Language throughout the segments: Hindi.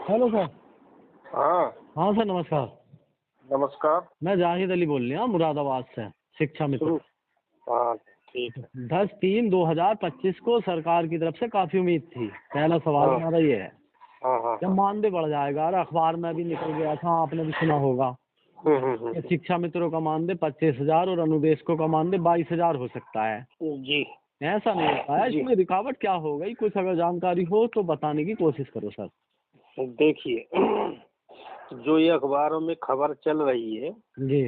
Hello sir. हाँ। हाँ सर, नमस्कार। नमस्कार। मैं जाहिद अली बोल रहा हूँ मुरादाबाद से, शिक्षा मित्र। हाँ ठीक है। 10/3/2025 को सरकार की तरफ से काफी उम्मीद थी। पहला सवाल हाँ हमारा ये है, हाँ हाँ जब हाँ। मानदेय बढ़ जाएगा, और अखबार में भी निकल गया था, आपने भी सुना होगा कि शिक्षा मित्रों का मानदेय 25,000 और अनुदेशकों का मानदेय 22,000 हो सकता है। जी ऐसा नहीं हो पाया, जी। इसमें रुकावट क्या हो गई? कुछ अगर जानकारी हो तो बताने की कोशिश करो सर। देखिए, जो ये अखबारों में खबर चल रही है जी।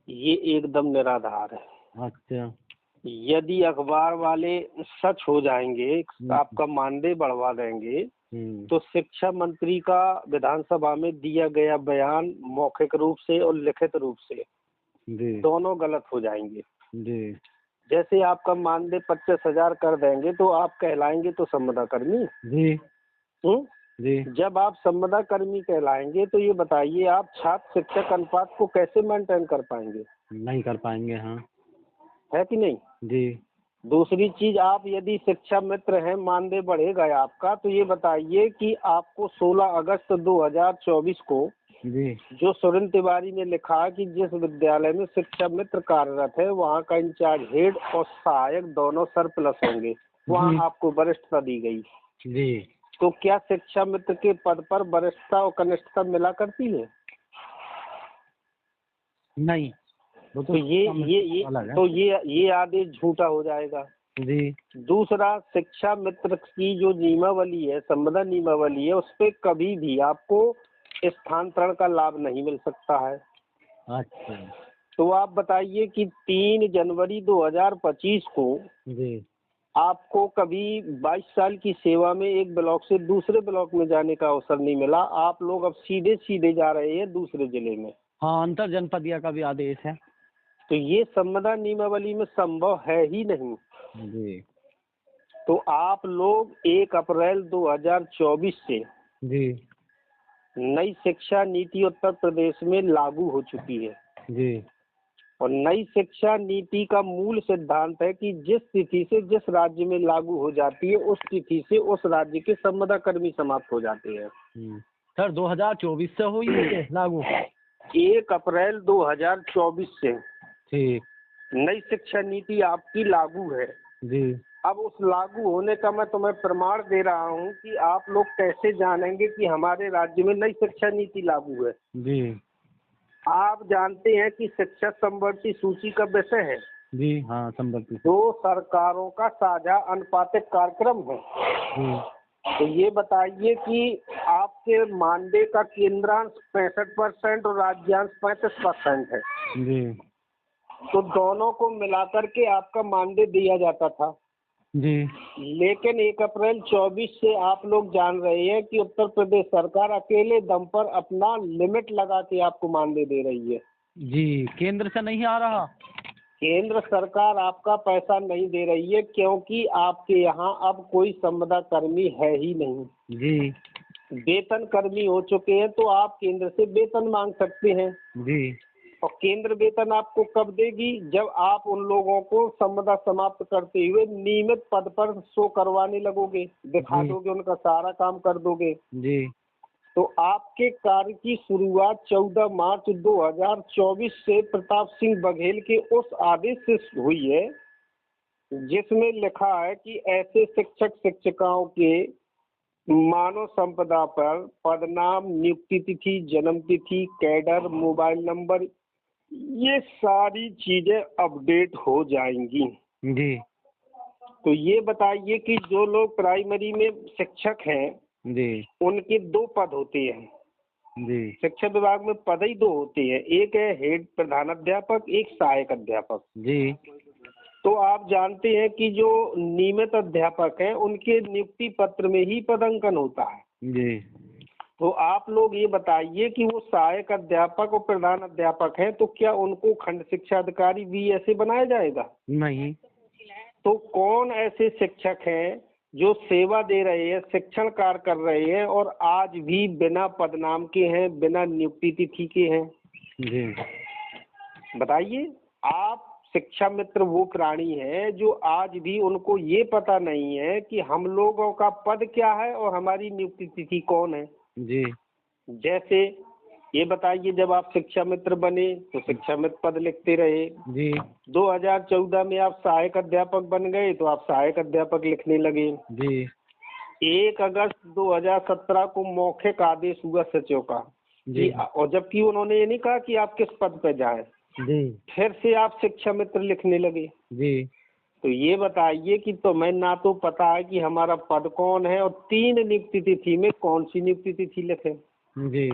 ये एकदम निराधार है। अच्छा। यदि अखबार वाले सच हो जाएंगे, आपका मानदेय बढ़वा देंगे, तो शिक्षा मंत्री का विधानसभा में दिया गया बयान मौखिक रूप से और लिखित रूप से जी दोनों गलत हो जाएंगे। जी जैसे आपका मानदेय 25,000 कर देंगे तो आप कहलाएंगे तो संविदा कर्मी। जी जी जब आप संविदा कर्मी कहलाएंगे तो ये बताइए, आप छात्र शिक्षक अनुपात को कैसे मेंटेन कर पाएंगे? नहीं कर पाएंगे। हाँ है कि नहीं? जी दूसरी चीज, आप यदि शिक्षा मित्र हैं, मानदेय बढ़ेगा आपका, तो ये बताइए कि आपको 16 अगस्त 2024 को जी जो सुरेंद्र तिवारी ने लिखा कि जिस विद्यालय में शिक्षा मित्र कार्यरत है वहाँ का इंचार्ज हेड और सहायक दोनों सरप्लस होंगे, वहाँ आपको वरिष्ठता दी गई। जी तो क्या शिक्षा मित्र के पद पर वरिष्ठता और कनिष्ठता मिला करती है? नहीं, वो तो ये आदेश झूठा हो जाएगा। जी दूसरा, शिक्षा मित्र की जो नियमावली है, संविदा नियमावली है, उस पे कभी भी आपको स्थानांतरण का लाभ नहीं मिल सकता है। अच्छा तो आप बताइए कि 3 जनवरी 2025 को जी आपको कभी 22 साल की सेवा में एक ब्लॉक से दूसरे ब्लॉक में जाने का अवसर नहीं मिला। आप लोग अब सीधे सीधे जा रहे हैं दूसरे जिले में। हाँ, अंतर जनपदीय का भी आदेश है। तो ये संविदा नियमावली में संभव है ही नहीं। जी तो आप लोग 1 अप्रैल 2024 से जी नई शिक्षा नीति उत्तर प्रदेश में लागू हो चुकी है। जी और नई शिक्षा नीति का मूल सिद्धांत है कि जिस तिथि से जिस राज्य में लागू हो जाती है, उस तिथि से उस राज्य के संविदा कर्मी समाप्त हो जाते हैं। सर 2024 से हुई है लागू? 1 अप्रैल 2024 से ठीक। नई शिक्षा नीति आपकी लागू है। जी अब उस लागू होने का मैं तुम्हें प्रमाण दे रहा हूँ कि आप लोग कैसे जानेंगे कि हमारे राज्य में नई शिक्षा नीति लागू है। जी आप जानते हैं कि शिक्षा संवर्ती सूची का विषय है। जी हाँ, संबंधित दो सरकारों का साझा अनुपातिक कार्यक्रम है। तो ये बताइए कि आपके मानदेय का केंद्रांश 65% और राज्यांश 35% है। जी तो दोनों को मिलाकर के आपका मानदेय दिया जाता था। जी लेकिन 1 अप्रैल 24 से आप लोग जान रहे हैं कि उत्तर प्रदेश सरकार अकेले दम पर अपना लिमिट लगा के आपको मानदेय दे रही है। जी, केंद्र से नहीं आ रहा। केंद्र सरकार आपका पैसा नहीं दे रही है क्योंकि आपके यहाँ अब कोई संविदा कर्मी है ही नहीं। जी वेतन कर्मी हो चुके हैं, तो आप केंद्र से वेतन मांग सकते हैं। जी और केंद्र वेतन आपको कब देगी? जब आप उन लोगों को संविदा समाप्त करते हुए नियमित पद पर शो करवाने लगोगे, दिखा दोगे, उनका सारा काम कर दोगे। जी तो आपके कार्य की शुरुआत 14 मार्च 2024 से प्रताप सिंह बघेल के उस आदेश से हुई है जिसमें लिखा है कि ऐसे शिक्षक शिक्षिकाओं के मानव संपदा पर पदनाम, नियुक्ति तिथि, जन्म तिथि, कैडर, मोबाइल नंबर, ये सारी चीजें अपडेट हो जाएंगी। जी तो ये बताइए कि जो लोग प्राइमरी में शिक्षक हैं जी उनके 2 पद होते हैं। जी शिक्षा विभाग में पद ही 2 होते हैं, एक है हेड प्रधानाध्यापक, एक सहायक अध्यापक। जी तो आप जानते हैं कि जो नियमित अध्यापक हैं उनके नियुक्ति पत्र में ही पदांकन होता है। जी तो आप लोग ये बताइए कि वो सहायक अध्यापक और प्रधान अध्यापक हैं, तो क्या उनको खंड शिक्षा अधिकारी भी ऐसे बनाया जाएगा? नहीं। तो कौन ऐसे शिक्षक हैं जो सेवा दे रहे हैं, शिक्षण कार्य कर रहे हैं और आज भी बिना पदनाम के हैं, बिना नियुक्ति तिथि के हैं? जी बताइए। आप शिक्षा मित्र वो प्राणी है जो आज भी उनको ये पता नहीं है कि हम लोगों का पद क्या है और हमारी नियुक्ति तिथि कौन है। जी जैसे ये बताइए, जब आप शिक्षा मित्र बने तो शिक्षा मित्र पद लिखते रहे। जी 2014 में आप सहायक अध्यापक बन गए तो आप सहायक अध्यापक लिखने लगे। जी 1 अगस्त 2017 को मौखिक आदेश हुआ सचिव का जी कि, और जबकि उन्होंने ये नहीं कहा कि आप किस पद पे जाएं, जी फिर से आप शिक्षा मित्र लिखने लगे। जी तो ये बताइए कि तुम्हें ना तो पता है कि हमारा पद कौन है और 3 नियुक्ति तिथि में कौन सी नियुक्ति तिथि लिखे। जी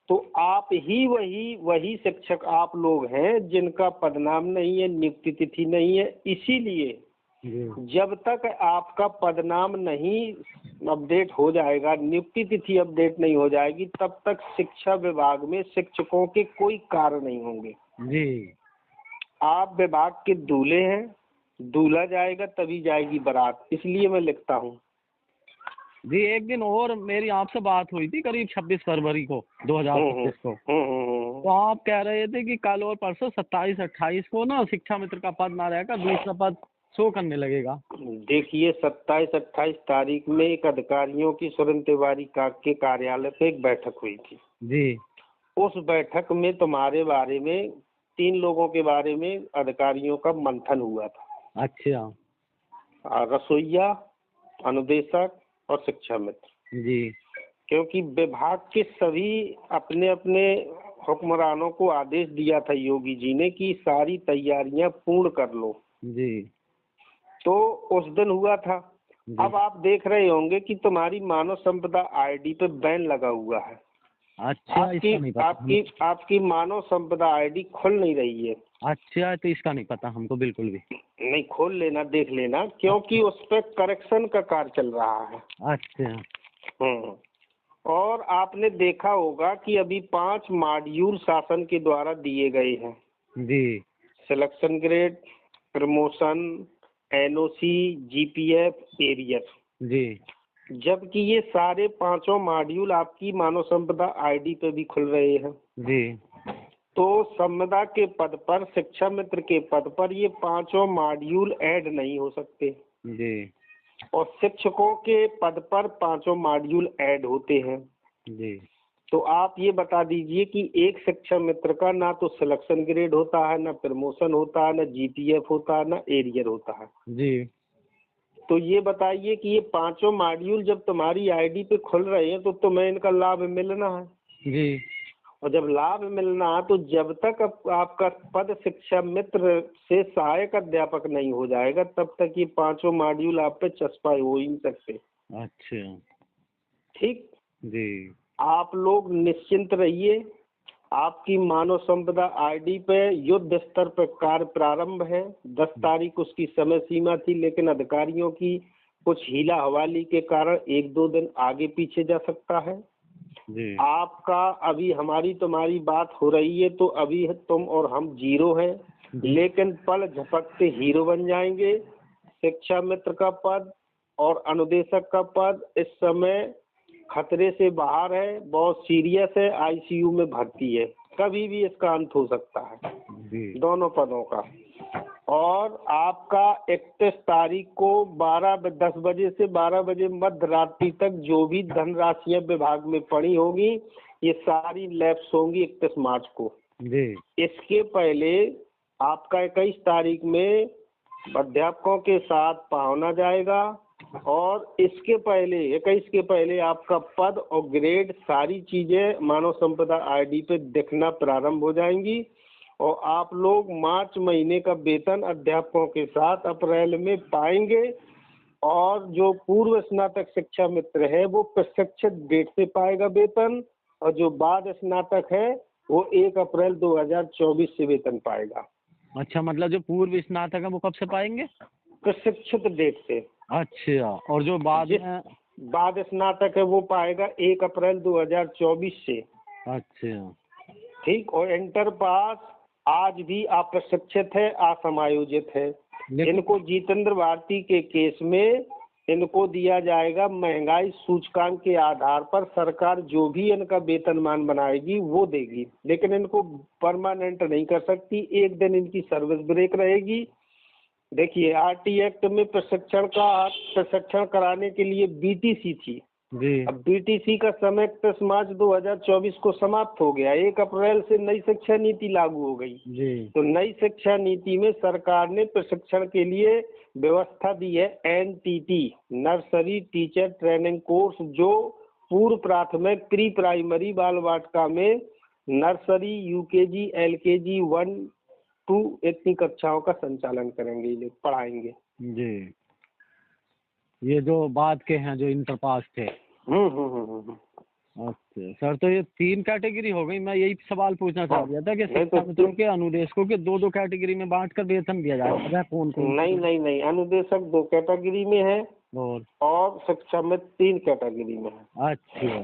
तो आप ही वही शिक्षक आप लोग हैं जिनका पदनाम नहीं है, नियुक्ति तिथि नहीं है। इसीलिए जी जब तक आपका पदनाम नहीं अपडेट हो जाएगा, नियुक्ति तिथि अपडेट नहीं हो जाएगी, तब तक शिक्षा विभाग में शिक्षकों के कोई कार्य नहीं होंगे। जी आप विभाग के दूल्हे हैं, दूल्हा जाएगा तभी जाएगी बारात, इसलिए मैं लिखता हूँ। जी एक दिन और मेरी आपसे बात हुई थी करीब 26 फरवरी को 2025 को। तो आप कह रहे थे कि कल और परसों 27-28 को ना शिक्षा मित्र का पद ना रहेगा, दूसरा पद शो करने लगेगा। देखिए 27-28 तारीख में एक अधिकारियों की सुरन तिवारी के कार्यालय पे एक बैठक हुई थी। जी उस बैठक में तुम्हारे बारे में 3 लोगों के बारे में अधिकारियों का मंथन हुआ था। अच्छा रसोइया, अनुदेशक और शिक्षा मित्र। जी क्योंकि विभाग के सभी अपने अपने हुक्मरानों को आदेश दिया था योगी जी ने कि सारी तैयारियां पूर्ण कर लो। जी तो उस दिन हुआ था। जी। अब आप देख रहे होंगे कि तुम्हारी मानव संपदा आईडी पे बैन लगा हुआ है। अच्छा इसका नहीं पता आपकी मानव संपदा आईडी खुल नहीं रही है। अच्छा तो इसका नहीं पता हमको बिल्कुल भी। नहीं, खोल लेना, देख लेना, क्योंकि उस पर करेक्शन का कार्य चल रहा है। अच्छा और आपने देखा होगा कि अभी 5 मॉड्यूल शासन के द्वारा दिए गए हैं। जी selection grade, promotion, NOC, GPF, arrear. जी जबकि ये सारे 5 मॉड्यूल आपकी मानव संपदा आईडी पे भी खुल रहे हैं। जी तो संपदा के पद पर, शिक्षा मित्र के पद पर ये 5 मॉड्यूल ऐड नहीं हो सकते। जी और शिक्षकों के पद पर 5 मॉड्यूल ऐड होते हैं। जी तो आप ये बता दीजिए कि एक शिक्षा मित्र का ना तो सिलेक्शन ग्रेड होता है, ना प्रमोशन होता है, ना जीपीएफ होता है, ना एरियर होता है। जी तो ये बताइए कि ये 5 मॉड्यूल जब तुम्हारी आईडी पे खुल रहे हैं तो तुम्हें इनका लाभ मिलना है। जी और जब लाभ मिलना है तो जब तक आपका पद शिक्षा मित्र से सहायक अध्यापक नहीं हो जाएगा तब तक ये 5 मॉड्यूल आप पे चस्पा हो ही नहीं सकते। अच्छा ठीक। जी आप लोग निश्चिंत रहिए, आपकी मानव संपदा आईडी पे युद्ध स्तर पर कार्य प्रारंभ है। 10 तारीख उसकी समय सीमा थी, लेकिन अधिकारियों की कुछ हीला हवाली के कारण 1-2 दिन आगे पीछे जा सकता है। जी आपका अभी हमारी तुम्हारी बात हो रही है तो अभी तुम और हम 0 हैं, लेकिन पल झपकते हीरो बन जाएंगे। शिक्षा मित्र का पद और अनुदेशक का पद इस समय खतरे से बाहर है, बहुत सीरियस है, आईसीयू में भर्ती है, कभी भी इसका अंत हो सकता है जी दोनों पदों का। और आपका 31 तारीख को 10 बजे से 12 बजे मध्य रात्रि तक जो भी धनराशियां विभाग में पड़ी होगी ये सारी लैप्स होंगी 31 मार्च को। जी इसके पहले आपका 21 तारीख में अध्यापकों के साथ पावना जाएगा और इसके पहले 21 के पहले आपका पद और ग्रेड सारी चीजें मानव संपदा आईडी पे दिखना प्रारंभ हो जाएंगी और आप लोग मार्च महीने का वेतन अध्यापकों के साथ अप्रैल में पाएंगे। और जो पूर्व स्नातक शिक्षा मित्र है वो प्रशिक्षित डेट से पाएगा वेतन, और जो बाद स्नातक है वो 1 अप्रैल 2024 से वेतन पाएगा। अच्छा मतलब जो पूर्व स्नातक है वो कब से पाएंगे? प्रशिक्षित डेट से। अच्छा और जो बाद स्नातक है वो पाएगा 1 अप्रैल 2024 से। अच्छा ठीक। और इंटर पास आज भी अप्रशिक्षित है, असमायोजित है। इनको जितेंद्र भारती के केस में इनको दिया जाएगा महंगाई सूचकांक के आधार पर, सरकार जो भी इनका वेतनमान बनाएगी वो देगी, लेकिन इनको परमानेंट नहीं कर सकती। एक दिन इनकी सर्विस ब्रेक रहेगी। देखिए आरटी एक्ट में प्रशिक्षण कराने के लिए बीटीसी थी, जी अब बीटीसी का समय 31 मार्च 2024 को समाप्त हो गया। 1 अप्रैल से नई शिक्षा नीति लागू हो गई। जी तो नई शिक्षा नीति में सरकार ने प्रशिक्षण के लिए व्यवस्था दी है NTT, nursery teacher training course, जो पूर्व प्राथमिक, प्री प्राइमरी, बाल वाटिका में नर्सरी, यूकेजी, एलकेजी 1 2 इतनी कक्षाओं का संचालन करेंगे, ये लोग पढ़ाएंगे। जी। ये जो बाद के हैं जो इंटर पास थे। अच्छा सर, तो ये 3 कैटेगरी हो गई। मैं यही सवाल पूछना चाह रहा था कि शिक्षा मित्रों के अनुदेशकों के 2-2 कैटेगरी में बांटकर वेतन दिया जाएगा, कौन कौन? नहीं, अनुदेशक 2 कैटेगरी में है और शिक्षा मित्र 3 कैटेगरी में है। अच्छा,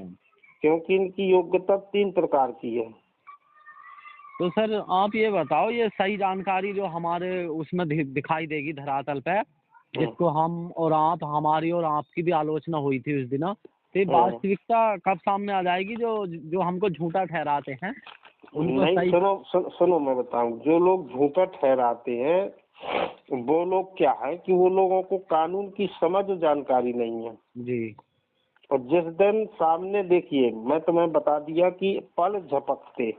क्योंकि इनकी योग्यता 3 प्रकार की है। तो सर आप ये बताओ, ये सही जानकारी जो हमारे उसमें दिखाई देगी धरातल पे, जिसको हम और आप, हमारी और आपकी भी आलोचना हुई थी उस दिन, तो वास्तविकता कब सामने आ जाएगी? जो हमको झूठा ठहराते हैं उनको नहीं, सही... सुनो मैं बताऊं। जो लोग झूठा ठहराते हैं वो लोग क्या है कि वो लोगों को कानून की समझ जानकारी नहीं है जी। और जिस दिन सामने, देखिए मैं तुम्हें बता दिया कि पल झपकते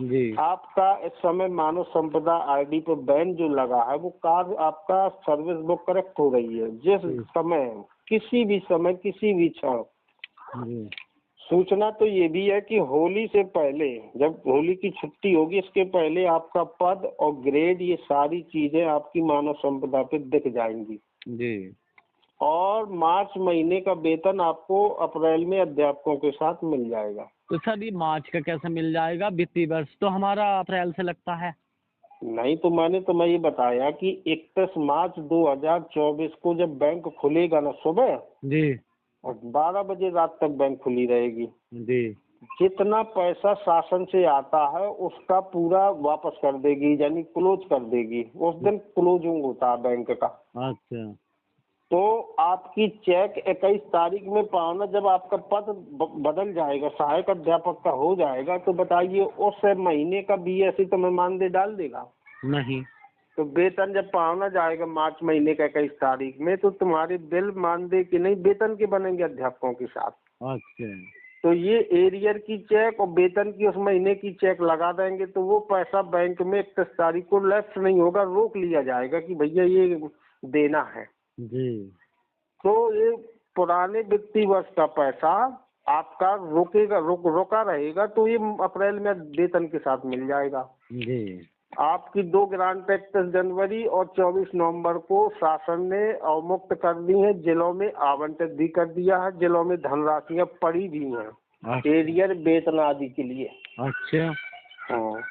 जी आपका इस समय मानव संपदा आईडी पे बैन जो लगा है, वो कार्य आपका सर्विस बुक करेक्ट हो रही है। जिस समय, किसी भी समय, किसी भी क्षण, सूचना तो ये भी है कि होली से पहले, जब होली की छुट्टी होगी, इसके पहले आपका पद और ग्रेड, ये सारी चीजें आपकी मानव संपदा पे दिख जाएंगी जी। और मार्च महीने का वेतन आपको अप्रैल में अध्यापकों के साथ मिल जाएगा। तो सर ये मार्च का कैसे मिल जाएगा? वित्तीय वर्ष तो हमारा अप्रैल से लगता है। नहीं, तो मैंने तुम्हें ये बताया कि 31 मार्च 2024 को जब बैंक खुलेगा ना सुबह जी, और 12 बजे रात तक बैंक खुली रहेगी जी। जितना पैसा शासन से आता है उसका पूरा वापस कर देगी, यानी क्लोज कर देगी। उस दिन क्लोजिंग होता है बैंक का। अच्छा। तो आपकी चेक 21 तारीख में पाना, जब आपका पद बदल जाएगा, सहायक अध्यापक का हो जाएगा, तो बताइए उस महीने का बीएससी तुम्हें मानदेय डाल देगा? नहीं। तो वेतन जब पाना जाएगा मार्च महीने का 21 तारीख में, तो तुम्हारे बिल मानदेय के नहीं, वेतन के बनेंगे अध्यापकों के साथ। अच्छा। तो ये एरियर की चेक और वेतन की उस महीने की चेक लगा देंगे, तो वो पैसा बैंक में 31 तारीख को लेफ्ट नहीं होगा, रोक लिया जाएगा कि भैया ये देना है जी। तो ये पुराने वित्तीय वर्ष का पैसा आपका रोका रहेगा, तो ये अप्रैल में वेतन के साथ मिल जाएगा जी। आपकी 2 ग्रांट 31 जनवरी और 24 नवंबर को शासन ने अवमुक्त कर दी है, जिलों में आवंटित भी कर दिया है, जिलों में धनराशियां पड़ी भी हैं एरियर वेतन आदि के लिए। अच्छा। हाँ,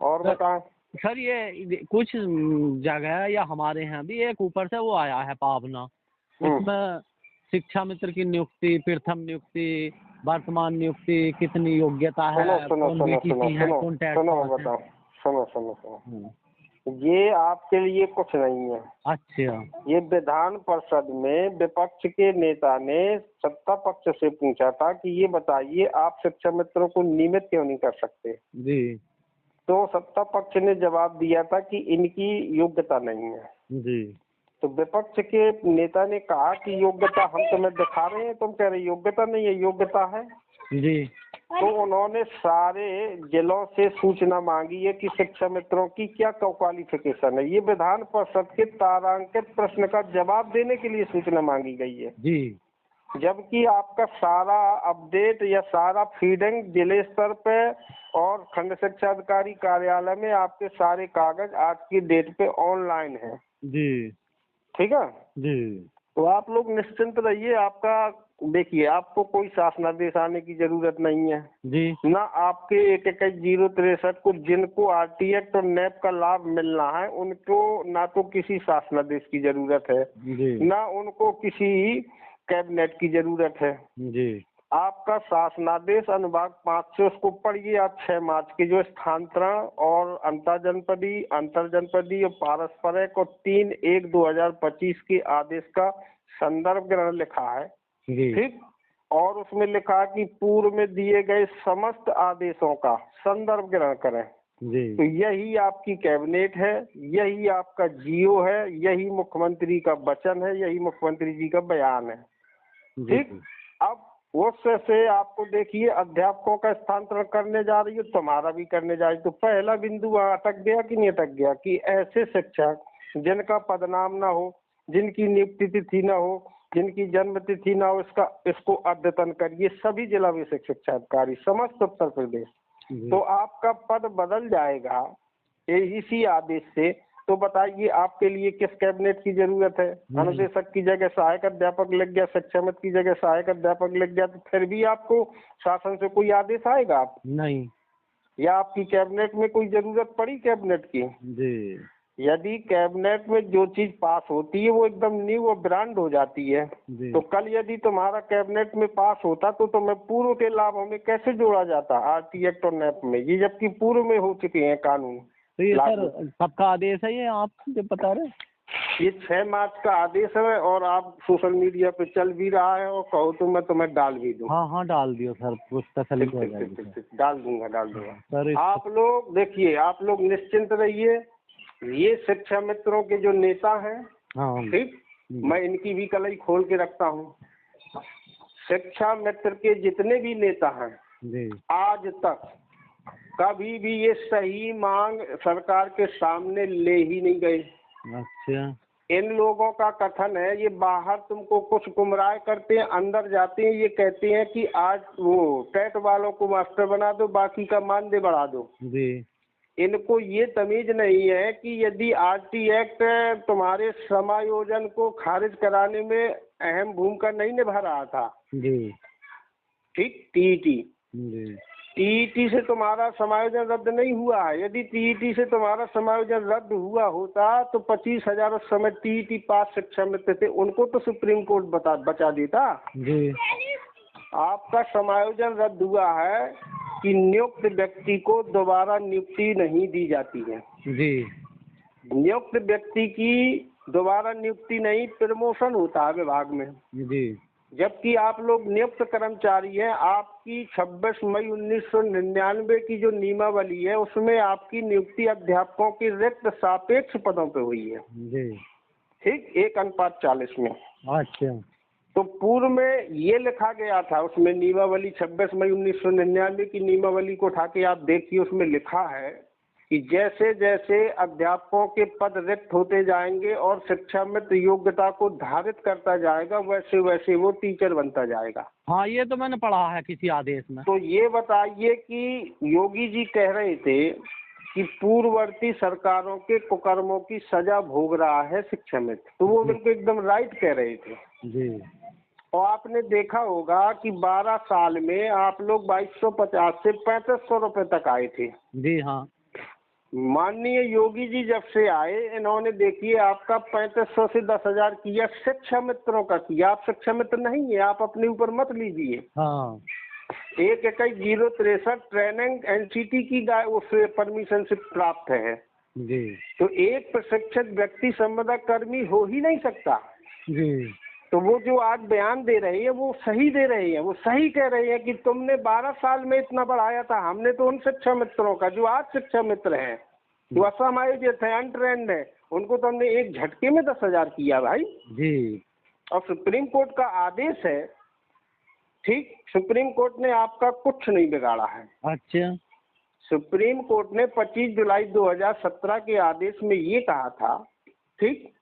और बताएं सर। ये कुछ जगह या हमारे यहाँ भी एक ऊपर से वो आया है पावना, उसमें शिक्षा मित्र की नियुक्ति, प्रथम नियुक्ति, वर्तमान नियुक्ति, कितनी योग्यता है, सुनो, ये आपके लिए कुछ नहीं है। अच्छा। ये विधान परिषद में विपक्ष के नेता ने सत्ता पक्ष से पूछा था कि ये बताइए आप शिक्षा मित्रों को नियमित क्यों नहीं कर सकते जी। तो सत्ता पक्ष ने जवाब दिया था कि इनकी योग्यता नहीं है जी। तो विपक्ष के नेता ने कहा कि योग्यता हम तुम्हें दिखा रहे हैं, तुम कह रहे योग्यता नहीं है, योग्यता है जी। तो उन्होंने सारे जिलों से सूचना मांगी है कि शिक्षा मित्रों की क्या क्वालिफिकेशन है। ये विधान परिषद के तारांकित प्रश्न का जवाब देने के लिए सूचना मांगी गई है जी। जबकि आपका सारा अपडेट या सारा फीडिंग जिले स्तर पे और खंड शिक्षा अधिकारी कार्यालय में आपके सारे कागज आज की डेट पे ऑनलाइन है जी। ठीक है जी। तो आप लोग निश्चिंत रहिए। आपका देखिए, आपको कोई शासनादेश आने की जरूरत नहीं है जी। ना आपके 21-063 को जिनको आरटी एक्ट और नैप का लाभ मिलना है उनको ना तो किसी शासनादेश की जरूरत है जी। ना उनको किसी कैबिनेट की जरूरत है जी। आपका शासनादेश अनुभाग 5 से उसको पढ़िए आप 6 मार्च के, जो स्थानांतरण और अंतरजनपदी और पारस्परिक और 3/1/2025 के आदेश का संदर्भ ग्रहण लिखा है ठीक। और उसमें लिखा है कि पूर्व में दिए गए समस्त आदेशों का संदर्भ ग्रहण करें जी। तो यही आपकी कैबिनेट है, यही आपका जियो है, यही मुख्यमंत्री का वचन है, यही मुख्यमंत्री जी का बयान है। ठीक। अब उस से आपको देखिए अध्यापकों का स्थानांतरण करने जा रही है, तुम्हारा भी करने जा रही है। तो पहला बिंदु वहाँ अटक गया कि नहीं अटक गया कि ऐसे शिक्षक जिनका पदनाम ना हो, जिनकी नियुक्ति तिथि ना हो, जिनकी जन्म तिथि ना हो, इसको अद्यतन करिए सभी जिला विशेष शिक्षा अधिकारी समस्त उत्तर प्रदेश। तो आपका पद बदल जाएगा इसी आदेश से। तो बताइए आपके लिए किस कैबिनेट की जरूरत है? अनुदेशक की जगह सहायक अध्यापक लग गया, शिक्षा मित्र की जगह सहायक अध्यापक लग गया, तो फिर भी आपको शासन से कोई आदेश आएगा? आप नहीं। या आपकी कैबिनेट में कोई जरूरत पड़ी कैबिनेट की? जी। यदि कैबिनेट में जो चीज पास होती है वो एकदम न्यू और ब्रांड हो जाती है। तो कल यदि तुम्हारा कैबिनेट में पास होता तो तुम्हें पूर्व के लाभों में कैसे जोड़ा जाता आरटी एक्ट और नैप में? ये जबकि पूर्व में हो चुके हैं कानून। तो ये सर सबका आदेश है, ये आप जो बता रहे? ये 6 मार्च का आदेश है और आप सोशल मीडिया पे चल भी रहा है, और कहो तो मैं तुम्हें डाल भी दूँ। हाँ डाल दियो सर, कुछ तसल्ली हो जाएगी। डाल दूंगा सर। आप लोग देखिए, आप लोग निश्चिंत रहिए। ये शिक्षा मित्रों के जो नेता हैं, ठीक, मैं इनकी भी कलई खोल के रखता हूँ। शिक्षा मित्र के जितने भी नेता हैं आज तक कभी भी ये सही मांग सरकार के सामने ले ही नहीं गए। अच्छा। इन लोगों का कथन है ये बाहर तुमको कुछ गुमराह करते हैं, अंदर जाते हैं ये कहते हैं कि आज वो टेट वालों को मास्टर बना दो, बाकी का मानदेय बढ़ा दो। इनको ये तमीज नहीं है कि यदि आरटी एक्ट तुम्हारे समायोजन को खारिज कराने में अहम भूमिका नहीं निभा रहा था, ठीक, टीईटी से तुम्हारा समायोजन रद्द नहीं हुआ है। यदि टीईटी से तुम्हारा समायोजन रद्द हुआ होता तो 25,000 उस समय टीईटी पास शिक्षा मित्र थे, उनको तो सुप्रीम कोर्ट बचा देता। आपका समायोजन रद्द हुआ है कि नियुक्त व्यक्ति को दोबारा नियुक्ति नहीं दी जाती है। नियुक्त व्यक्ति की दोबारा नियुक्ति नहीं, प्रमोशन होता है विभाग में। जबकि आप लोग नियुक्त कर्मचारी हैं। आपकी 26 मई 1999 की जो नियमावली है उसमें आपकी नियुक्ति अध्यापकों की रिक्त सापेक्ष पदों पे हुई है, ठीक, 1:40 में। अच्छा। तो पूर्व में ये लिखा गया था उसमें नियमावली 26 मई 1999 की नियमावली को उठा के आप देखिए, उसमें लिखा है कि जैसे जैसे अध्यापकों के पद रिक्त होते जाएंगे और शिक्षा मित्र योग्यता को धारित करता जाएगा वैसे वैसे वो टीचर बनता जाएगा। हाँ, ये तो मैंने पढ़ा है किसी आदेश में। तो ये बताइए कि योगी जी कह रहे थे कि पूर्ववर्ती सरकारों के कुकर्मों की सजा भोग रहा है शिक्षा मित्र, तो वो बिल्कुल एकदम राइट कह रहे थे। और आपने देखा होगा कि 12 साल में आप लोग 2250 से 3500 रुपए तक आए थे। हाँ। माननीय योगी जी जब से आए इन्होंने देखिए आपका 3500 से 10,000 किया, शिक्षा मित्रों का किया। आप शिक्षा मित्र नहीं है, आप अपने ऊपर मत लीजिए। हाँ। 1/21/063 ट्रेनिंग एनसीटी की उस परमिशन से प्राप्त है। तो एक प्रशिक्षित व्यक्ति संविदा कर्मी हो ही नहीं सकता। तो वो जो आज बयान दे रहे हैं वो सही दे रहे हैं, वो सही कह रहे हैं कि तुमने 12 साल में इतना बढ़ाया था। हमने तो उन शिक्षा मित्रों का जो आज शिक्षा मित्र हैं, जो असमायोजित है, अनट्रेंड है, उनको तो हमने एक झटके में 10,000 किया भाई। और सुप्रीम कोर्ट का आदेश है, ठीक, सुप्रीम कोर्ट ने आपका कुछ नहीं बिगाड़ा है। अच्छा। सुप्रीम कोर्ट ने 25 जुलाई 2017 के आदेश में ये कहा था, ठीक,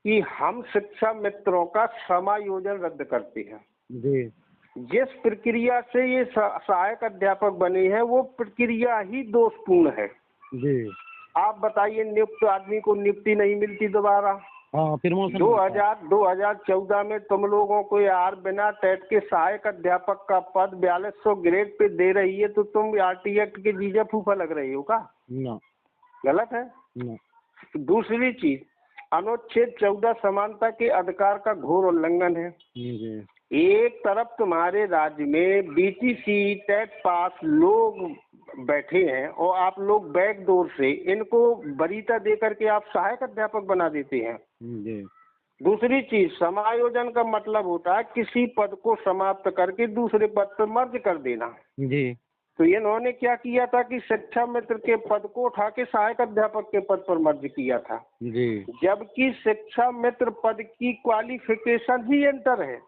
कि हम शिक्षा मित्रों का समायोजन रद्द करते हैं। जिस प्रक्रिया से ये सहायक अध्यापक बने हैं वो प्रक्रिया ही दोषपूर्ण है। आप बताइए, नियुक्त आदमी को नियुक्ति नहीं मिलती दोबारा। हाँ, 2014 में तुम लोगों को यार बिना टेट के सहायक अध्यापक का पद 4200 ग्रेड पे दे रही है, तो तुम आरटी एक्ट के जीजा फूफा लग रही हो का? गलत है। दूसरी चीज, अनुच्छेद 14 समानता के अधिकार का घोर उल्लंघन है। एक तरफ तुम्हारे राज्य में बीटीसी टेट पास लोग बैठे हैं और आप लोग बैकडोर से इनको वरीयता दे करके आप सहायक अध्यापक बना देते हैं। दूसरी चीज, समायोजन का मतलब होता है किसी पद को समाप्त करके दूसरे पद पर मर्ज कर देना। तो इन्होंने क्या किया था कि शिक्षा मित्र के पद को उठा के सहायक अध्यापक के पद पर मर्ज किया था। जबकि शिक्षा मित्र पद की क्वालिफिकेशन ही इंटर है।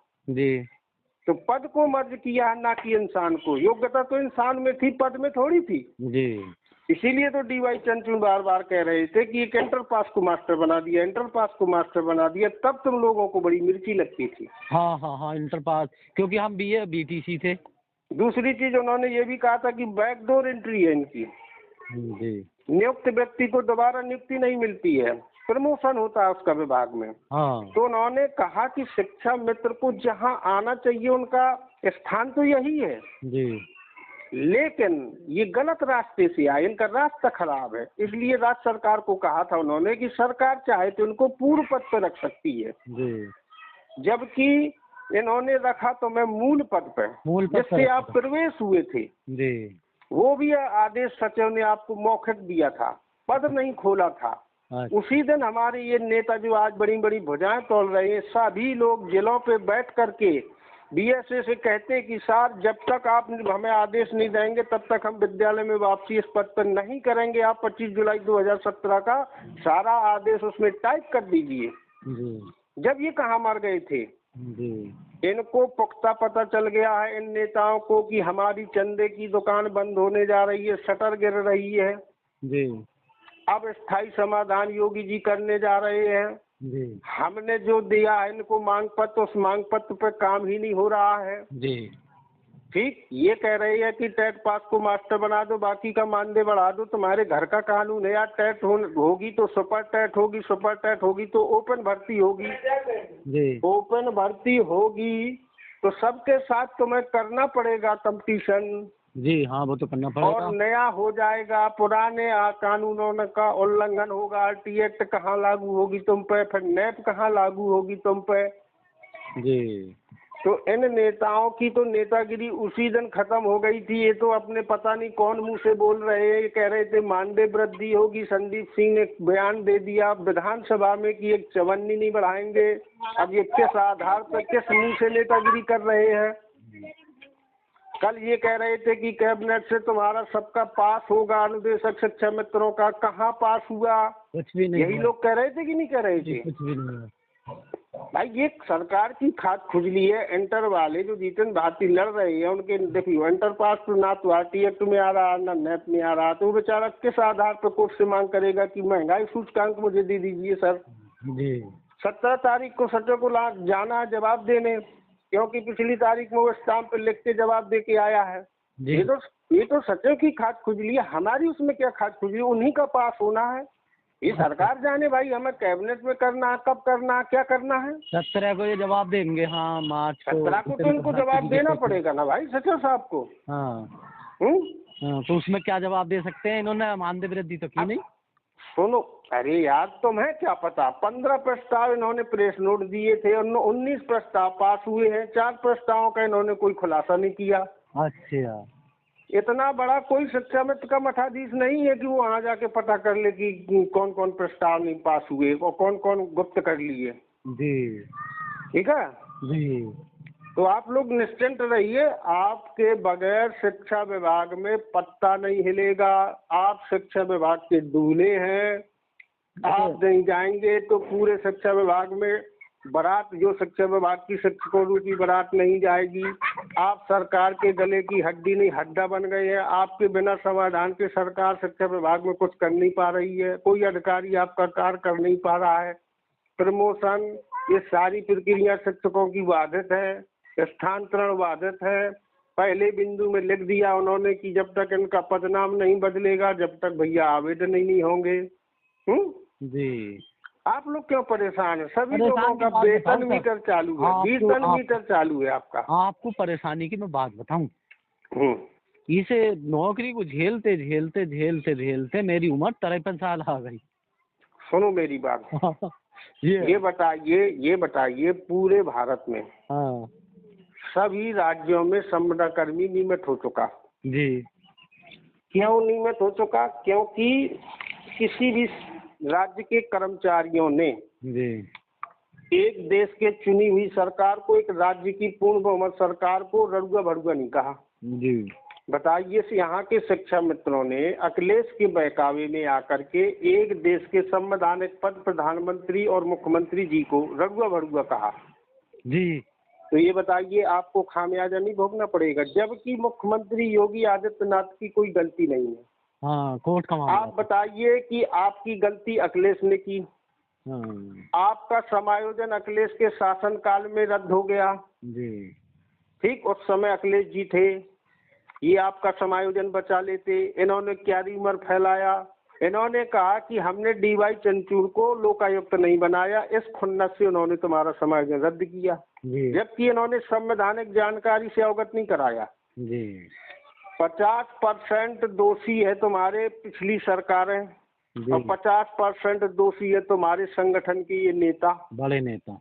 तो पद को मर्ज किया है, ना कि इंसान को। योग्यता तो इंसान में थी, पद में थोड़ी थी। जी। इसीलिए तो डीवाई चंद्रचूड़ बार बार कह रहे थे कि एक इंटर पास को मास्टर बना दिया, इंटर पास को मास्टर बना दिया, तब तुम लोगों को बड़ी मिर्ची लगती थी। हाँ हाँ हाँ, इंटर पास, क्योंकि हम बीए बीटीसी थे। दूसरी चीज उन्होंने ये भी कहा था कि बैकडोर एंट्री है इनकी। जी। नियुक्त व्यक्ति को दोबारा नियुक्ति नहीं मिलती है, प्रमोशन होता है उसका विभाग में। हाँ तो उन्होंने कहा कि शिक्षा मित्र को जहां आना चाहिए उनका स्थान तो यही है, जी। लेकिन ये गलत रास्ते से आए, इनका रास्ता खराब है। इसलिए राज्य सरकार को कहा था उन्होंने कि सरकार चाहे तो इनको पूर्व पद पर रख सकती है, जी। जबकि इन्होंने रखा तो मैं मूल पद पर, जिससे आप प्रवेश हुए थे। जी। वो भी आदेश सचिव ने आपको मौखिक दिया था, पद नहीं खोला था। अच्छा। उसी दिन हमारे ये नेता जो आज बड़ी बड़ी भुजाएं तोड़ रहे हैं, सभी लोग जिलों पे बैठ करके बीएसए से कहते हैं कि सर जब तक आप हमें आदेश नहीं देंगे तब तक हम विद्यालय में वापसी इस पद पर नहीं करेंगे। आप 25 जुलाई 2017 का सारा आदेश उसमें टाइप कर दीजिए। जब ये कहाँ मर गए थे जी। इनको पुख्ता पता चल गया है इन नेताओं को कि हमारी चंदे की दुकान बंद होने जा रही है, शटर गिर रही है जी। अब स्थायी समाधान योगी जी करने जा रहे हैं। जी। हमने जो दिया है इनको मांग पत्र, उस मांग पत्र पर काम ही नहीं हो रहा है। जी। ठीक, ये कह रहे हैं कि टेट पास को मास्टर बना दो, बाकी का मानदेय बढ़ा दो। तुम्हारे घर का कानून है यार, टेट होगी तो सुपर टेट होगी, सुपर टेट होगी तो ओपन भर्ती होगी। जी। ओपन भर्ती होगी तो सबके साथ तुम्हें करना पड़ेगा कंपटीशन। जी हाँ, वो तो करना पड़ेगा। और नया हो जाएगा, पुराने कानूनों का उल्लंघन होगा। आरटी एक्ट कहाँ लागू होगी तुम पे, फिर नैप कहाँ लागू होगी तुम पे। जी। तो इन नेताओं की तो नेतागिरी उसी दिन खत्म हो गई थी। ये तो अपने पता नहीं कौन मुंह से बोल रहे हैं, ये कह रहे थे मानदेय वृद्धि होगी। संदीप सिंह ने बयान दे दिया विधानसभा में कि एक चवन्नी नहीं बढ़ाएंगे। अब ये किस आधार पर, किस मुंह से नेतागिरी कर रहे हैं। कल ये कह रहे थे कि कैबिनेट से तुम्हारा सबका पास होगा, अनुदेशक शिक्षा मित्रों का, कहाँ पास हुआ? कुछ भी नहीं। यही लोग कह रहे थे कि नहीं कह रहे थे? कुछ भी नहीं। भाई ये सरकार की खाद खुजली है। इंटर वाले जो जीतन भारती लड़ रहे हैं उनके देखियो, इंटर पास तो ना तो आरटी एक्ट में आ रहा ना नेट में आ रहा, तो वो बेचारा किस आधार पर कोर्ट से मांग करेगा कि महंगाई सूचकांक मुझे दे दीजिए सर। जी। 17 तारीख को सचिव को जाना जवाब देने, क्योंकि पिछली तारीख में वो स्टाम्प पे लिख के जवाब दे के आया है। ये तो सचिव की खाद खुजली है, हमारी उसमें क्या खाद खुजली, उन्हीं का पास होना है। ये सरकार जाने भाई, हमें कैबिनेट में करना है, कब करना है, क्या करना है। 17 को ये जवाब देंगे। हाँ, मार्च को 17 को तो इनको जवाब देना पड़ेगा ना भाई सचिव साहब को। हाँ। तो उसमें क्या जवाब दे सकते हैं? इन्होंने मानदेय वृद्धि तो की नहीं। सुनो, अरे यार तुम्हें क्या पता, 15 प्रस्ताव इन्होंने प्रेस नोट दिए थे और 19 प्रस्ताव पास हुए हैं। 4 प्रस्तावों का इन्होंने कोई खुलासा नहीं किया। अच्छा। इतना बड़ा कोई शिक्षा मित्र का मठाधीश नहीं है कि वो वहाँ जाके पता कर ले कि कौन कौन प्रस्ताव नहीं पास हुए और कौन कौन गुप्त कर लिए। जी। ठीक है जी। तो आप लोग निश्चिंत रहिए, आपके बगैर शिक्षा विभाग में पत्ता नहीं हिलेगा। आप शिक्षा विभाग के दूल्हे हैं। आप नहीं जाएंगे तो पूरे शिक्षा विभाग में बारात, जो शिक्षा विभाग की शिक्षकों की बारात नहीं जाएगी। आप सरकार के गले की हड्डी नहीं, हड्डा बन गए हैं। आपके बिना समाधान के सरकार शिक्षा विभाग में कुछ कर नहीं पा रही है। कोई अधिकारी आपका कार्य कर नहीं पा रहा है। प्रमोशन, ये सारी प्रक्रिया शिक्षकों की बाधित है, स्थानांतरण बाधित है। पहले बिंदु में लिख दिया उन्होंने कि जब तक इनका पदनाम नहीं बदलेगा जब तक भैया आवेदन ही नहीं होंगे। जी। आप लोग क्यों परेशान है? सभी लोगों का वेतन मीटर चालू है, वेतन मीटर चालू है आपका। आपको परेशानी की मैं बात बताऊं, इसे नौकरी को झेलते झेलते झेलते झेलते मेरी उम्र 53 साल आ गई। सुनो मेरी बात। ये बताइए पूरे भारत में सभी राज्यों में संविदा कर्मी नियमित हो चुका। जी। क्यों नियमित हो चुका? क्योंकि किसी भी राज्य के कर्मचारियों ने एक देश के चुनी हुई सरकार को, एक राज्य की पूर्ण बहुमत सरकार को रड़ुआ भड़ुआ नहीं कहा। जी। बताइए, यहाँ के शिक्षा मित्रों ने अखिलेश के बहकावे में आकर के एक देश के संवैधानिक पद प्रधानमंत्री और मुख्यमंत्री जी को रड़ुआ भड़ुआ कहा। जी। तो ये बताइए आपको खामियाजा नहीं भोगना पड़ेगा, जबकि मुख्यमंत्री योगी आदित्यनाथ की कोई गलती नहीं है। हाँ, कोर्ट का मामला आप बताइए कि आपकी गलती अखिलेश ने की। हाँ आपका समायोजन अखिलेश के शासनकाल में रद्द हो गया। जी ठीक, उस समय अखिलेश जी थे, ये आपका समायोजन बचा लेते। इन्होंने क्या र्यूमर फैलाया, इन्होंने कहा कि हमने डीवाई चंद्रचूड़ को लोकायुक्त नहीं बनाया, इस खुन्नस से उन्होंने तुम्हारा समायोजन रद्द किया, जी जबकि इन्होंने संवैधानिक जानकारी से अवगत नहीं कराया। जी 50% दोषी है तुम्हारे पिछली सरकारें जी और 50% दोषी है तुम्हारे संगठन के ये नेता। बड़े नेता।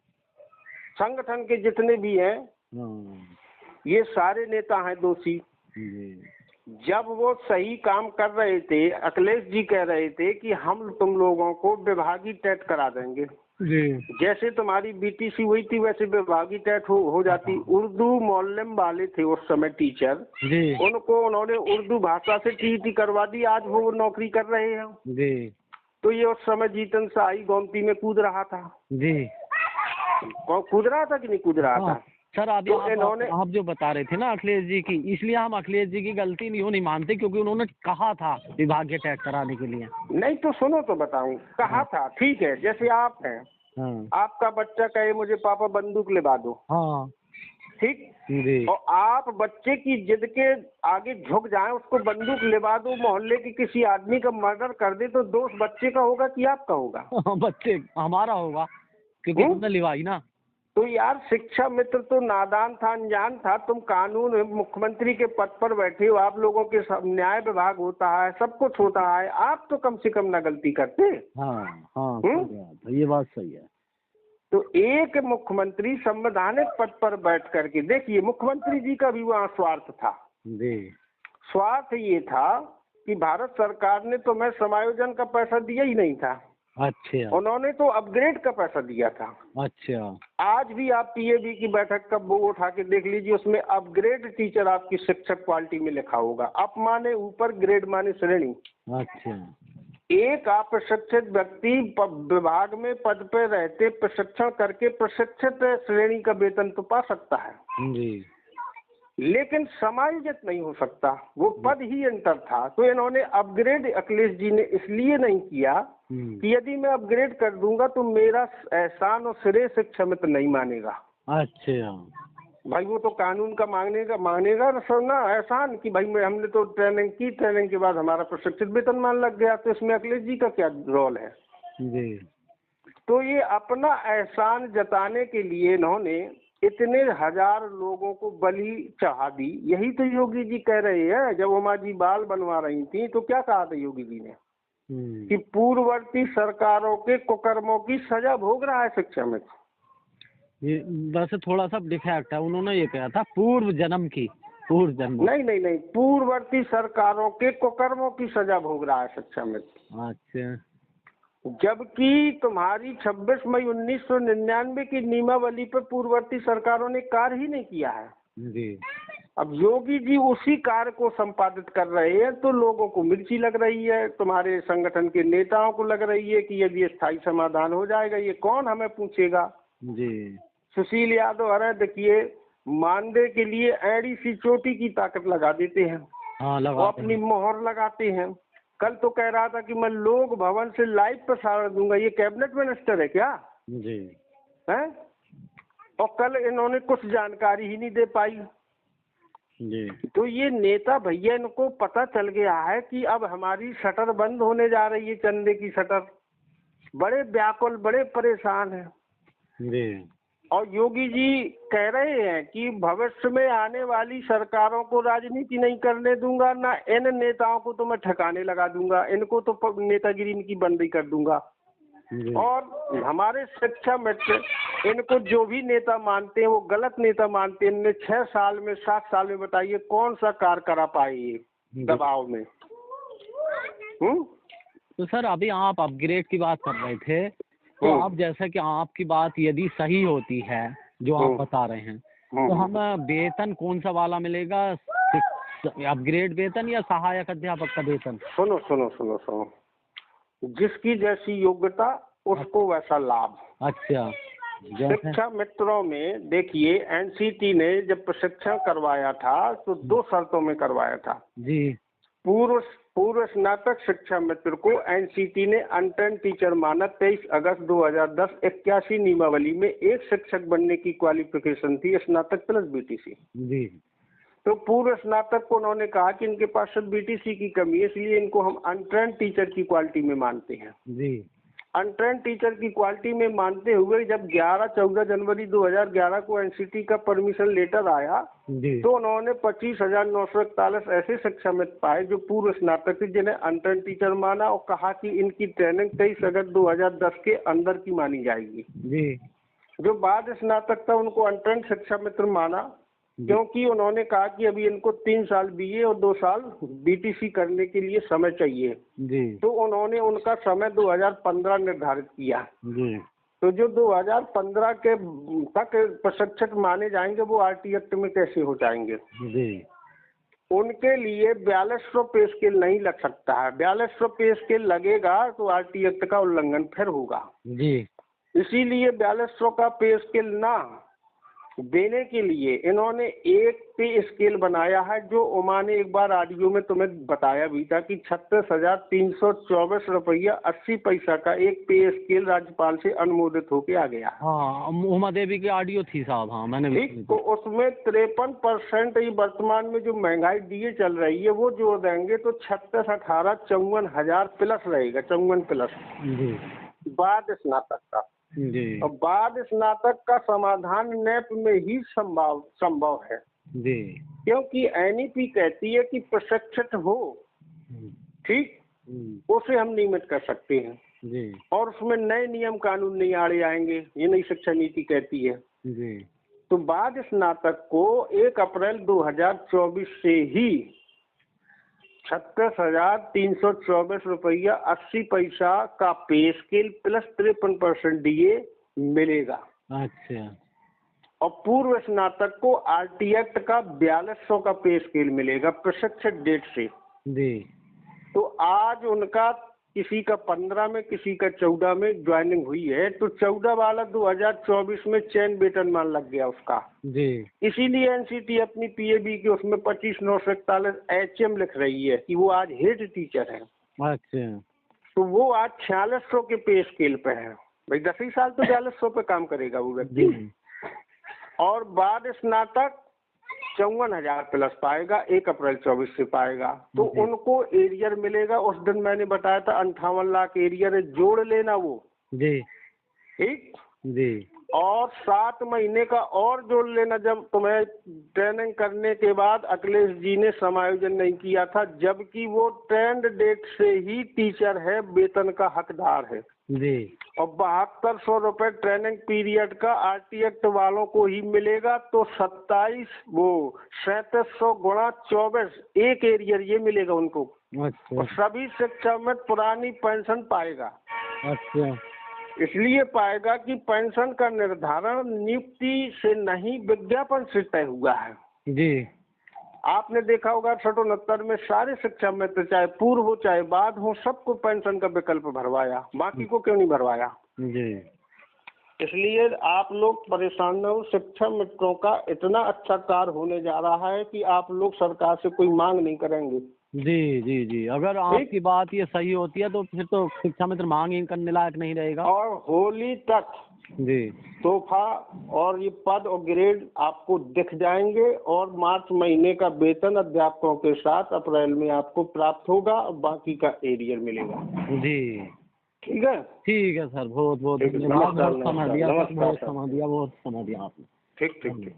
संगठन के जितने भी हैं हाँ ये सारे नेता हैं दोषी। जी जब वो सही काम कर रहे थे, अखिलेश जी कह रहे थे कि हम तुम लोगों को विभागीय टेट करा देंगे, जी जैसे तुम्हारी बीटीसी हुई थी वैसे विभागीय टेट हो जाती। उर्दू मौलम वाले थे उस समय टीचर, जी उनको उन्होंने उर्दू भाषा से टीटी करवा दी, आज वो नौकरी कर रहे हैं। जी तो ये उस समय जीतन शाही गोमती में कूद रहा था। जी कूद रहा था कि नहीं कूद रहा हाँ था? सर, अभी तो इन्होंने आप जो बता रहे थे ना अखिलेश जी की, इसलिए हम अखिलेश जी की गलती नहीं मानते, क्योंकि उन्होंने कहा था विभागीय टेट कराने के लिए। नहीं तो सुनो तो बताऊं, कहा था ठीक है। जैसे आप हैं, हाँ आपका बच्चा कहे मुझे पापा बंदूक लिवा दो, हाँ ठीक, जी और आप बच्चे की जिद के आगे झुक जाएं, उसको बंदूक लिवा दो, मोहल्ले के किसी आदमी का मर्डर कर दे, तो दोष बच्चे का होगा कि आपका होगा? बच्चे हमारा होगा, क्योंकि हमने लिवाई ना। तो यार शिक्षा मित्र तो नादान था, अनजान था। तुम कानून मुख्यमंत्री के पद पर बैठे हो, आप लोगों के न्याय विभाग होता है, सब कुछ होता है, आप तो कम से कम ना गलती करते। हाँ हाँ सही बात है, ये बात सही है। तो एक मुख्यमंत्री संवैधानिक पद पर बैठ करके देखिए, मुख्यमंत्री जी का भी वहाँ स्वार्थ था। जी स्वार्थ ये था कि भारत सरकार ने तो मैं समायोजन का पैसा दिया ही नहीं था, अच्छा उन्होंने तो अपग्रेड का पैसा दिया था। अच्छा आज भी आप पीएबी की बैठक का वो उठा के देख लीजिए, उसमें अपग्रेड टीचर आपकी शिक्षक क्वालिटी में लिखा होगा। अप माने ऊपर, ग्रेड माने श्रेणी। अच्छा एक अप्रशिक्षित व्यक्ति विभाग में पद पे रहते प्रशिक्षण करके प्रशिक्षित श्रेणी का वेतन तो पा सकता है, जी लेकिन समायोजित नहीं हो सकता, वो पद ही अंतर था। तो इन्होंने अपग्रेड अखिलेश जी ने इसलिए नहीं किया कि यदि मैं अपग्रेड कर दूंगा तो मेरा एहसान और श्रेय शिक्षा मित्र नहीं मानेगा। अच्छा भाई वो तो कानून का मांगेगा ना एहसान कि भाई हमने तो ट्रेनिंग की, ट्रेनिंग के बाद हमारा प्रशिक्षित वेतनमान लग गया, तो इसमें अखिलेश जी का क्या रोल है? जी तो ये अपना एहसान जताने के लिए इन्होंने इतने हजार लोगों को बलि चढ़ा दी। यही तो योगी जी कह रहे हैं। जब उमा जी बाल बनवा रही थी तो क्या कहा था योगी जी ने कि पूर्ववर्ती सरकारों के कुकर्मों की सजा भोग रहा है शिक्षा में। ये वैसे थोड़ा सा डिफेक्ट है, उन्होंने ये कहा था पूर्व जन्म की, पूर्व जन्म। नहीं, पूर्ववर्ती सरकारों के कुकर्मों की सजा भोग रहा है शिक्षा में। अच्छा, जबकि तुम्हारी 26 मई 1999 की नियमावली पर पूर्ववर्ती सरकारों ने कार्य ही नहीं किया है जी। अब योगी जी उसी कार्य को संपादित कर रहे हैं, तो लोगों को मिर्ची लग रही है, तुम्हारे संगठन के नेताओं को लग रही है कि यदि स्थायी समाधान हो जाएगा ये कौन हमें पूछेगा। जी सुशील यादव अरे देखिए मानदेय के लिए एड़ी सी चोटी की ताकत लगा देते हैं, हाँ वो अपनी मोहर लगाते हैं। कल तो कह रहा था कि मैं लोक भवन से लाइव प्रसारण दूंगा, ये कैबिनेट मिनिस्टर है क्या? जी है? और कल इन्होंने कुछ जानकारी ही नहीं दे पाई। जी। तो ये नेता भैया इनको पता चल गया है कि अब हमारी शटर बंद होने जा रही है, चंदे की शटर। बड़े व्याकुल, बड़े परेशान हैं जी। और योगी जी कह रहे हैं कि भविष्य में आने वाली सरकारों को राजनीति नहीं करने दूंगा, ना इन नेताओं को तो मैं ठिकाने लगा दूंगा, इनको तो नेतागिरी इनकी बंद ही कर दूंगा। और हमारे शिक्षा मित्र इनको जो भी नेता मानते हैं वो गलत नेता मानते हैं। इनने 6 साल में 7 साल में बताइए कौन सा कार्य करा पाए ये दबाव में। तो सर अभी आप अपग्रेड की बात कर रहे थे, तो अब जैसा कि आपकी बात यदि सही होती है जो आप बता रहे हैं, तो हम वेतन कौन सा वाला मिलेगा, अपग्रेड वेतन या सहायक अध्यापक का वेतन? सुनो सुनो सुनो सुनो, जिसकी जैसी योग्यता उसको वैसा लाभ। अच्छा। जैसे शिक्षा मित्रों में देखिए, एनसीटी ने जब प्रशिक्षण करवाया था तो 2 शर्तों में करवाया था। जी पूर्व स्नातक शिक्षा मित्र को एनसीटी ने अनट्रेन टीचर माना। 23 अगस्त 2010 81 नियमावली में एक शिक्षक बनने की क्वालिफिकेशन थी स्नातक प्लस बीटीसी। जी तो पूर्व स्नातक को उन्होंने कहा कि इनके पास सिर्फ बीटीसी की कमी है, इसलिए इनको हम अनट्रेन टीचर की क्वालिटी में मानते हैं। जी अनट्रेन टीचर की क्वालिटी में मानते हुए जब 14 जनवरी 2011 को एनसीटी का परमिशन लेटर आया जी तो उन्होंने 25,941 ऐसे शिक्षा मित्र पाए जो पूर्व स्नातक थे, जिन्हें अनट्रेन टीचर माना और कहा कि इनकी ट्रेनिंग 23 अगस्त 2010 के अंदर की मानी जाएगी। जी जो बाद स्नातक था उनको अनट्रेन शिक्षा मित्र माना, क्योंकि उन्होंने कहा कि अभी इनको 3 साल बीए और 2 साल बीटीसी करने के लिए समय चाहिए। जी तो उन्होंने उनका समय 2015 निर्धारित किया। जी तो जो 2015 के तक प्रशिक्षक माने जाएंगे वो आरटी एक्ट में कैसे हो जाएंगे? जी उनके लिए 4200 पे स्केल नहीं लग सकता है। 4200 पे स्केल लगेगा तो आरटी एक्ट का उल्लंघन फिर होगा। जी इसीलिए 4200 का पे स्केल ना देने के लिए इन्होंने एक पे स्केल बनाया है, जो उमा ने एक बार ऑडियो में तुम्हें बताया भी था कि 36,324 रुपया 80 पैसा का एक पे स्केल राज्यपाल से अनुमोदित होके आ गया। हाँ, उमा देवी की ऑडियो थी साहब। हाँ, मैंने भी ठीक, तो उसमें 53% ये वर्तमान में जो महंगाई डीए चल रही है वो जोड़ देंगे तो 36, 18, 54,000 प्लस रहेगा, 54 प्लस जी बाद स्नातक का। जी और बाद स्नातक का समाधान नेप में ही संभव है, जी क्योंकि एनईपी कहती है कि प्रशिक्षित हो, ठीक, उसे हम नियमित कर सकते हैं जी और उसमें नए नियम कानून नहीं आड़े आएंगे, ये नई शिक्षा नीति कहती है। जी तो बाद स्नातक को 1 अप्रैल 2024 से ही 36,324 रुपया 80 पैसा का पे स्केल प्लस 53% डीए मिलेगा। अच्छा। और पूर्व स्नातक को आरटी एक्ट का 4200 का पे स्केल मिलेगा प्रशिक्षित डेट से। जी तो आज उनका किसी का 15 में किसी का 14 में ज्वाइनिंग हुई है, तो 14 वाला 2024 में चयन वेतनमान लग गया उसका। जी इसीलिए एनसीटी अपनी पीएबी के उसमें 25,941 एचएम लिख रही है कि वो आज हेड टीचर है। अच्छा। तो वो आज 4600 के पे स्केल पे है। भाई 10 ही साल तो 4200 पे काम करेगा वो व्यक्ति। और बाद स्नातक 54,000 प्लस पाएगा, 1 अप्रैल 24 से पाएगा। तो उनको एरियर मिलेगा। उस दिन मैंने बताया था 58 लाख एरियर जोड़ लेना वो। जी ठीक जी। और 7 महीने का और जोड़ लेना, जब तुम्हें ट्रेनिंग करने के बाद अखिलेश जी ने समायोजन नहीं किया था, जबकि वो ट्रेंड डेट से ही टीचर है, वेतन का हकदार है। जी। और 7200 रुपए ट्रेनिंग पीरियड का आरटी एक्ट वालों को ही मिलेगा। तो 3700 गुणा 24 एक एरियर ये मिलेगा उनको। अच्छा। और सभी शिक्षा में पुरानी पेंशन पाएगा। अच्छा। इसलिए पाएगा कि पेंशन का निर्धारण नियुक्ति से नहीं विज्ञापन से तय हुआ है। जी। आपने देखा होगा 68 में सारे शिक्षा मित्र चाहे पूर्व हो चाहे बाद हो सबको पेंशन का विकल्प भरवाया, बाकी को क्यों नहीं भरवाया? जी। इसलिए आप लोग परेशान न हो। शिक्षा मित्रों का इतना अच्छा कार्य होने जा रहा है कि आप लोग सरकार से कोई मांग नहीं करेंगे। जी जी जी। अगर आपकी बात ये सही होती है तो फिर तो शिक्षा मित्र मांग ही करने लायक नहीं रहेगा। और होली तक जी तोहफा और ये पद और ग्रेड आपको दिख जाएंगे और मार्च महीने का वेतन अध्यापकों के साथ अप्रैल में आपको प्राप्त होगा और बाकी का एरियर मिलेगा। जी ठीक है सर। बहुत बहुत धन्यवाद। बहुत समय दिया आपने। ठीक ठीक ठीक।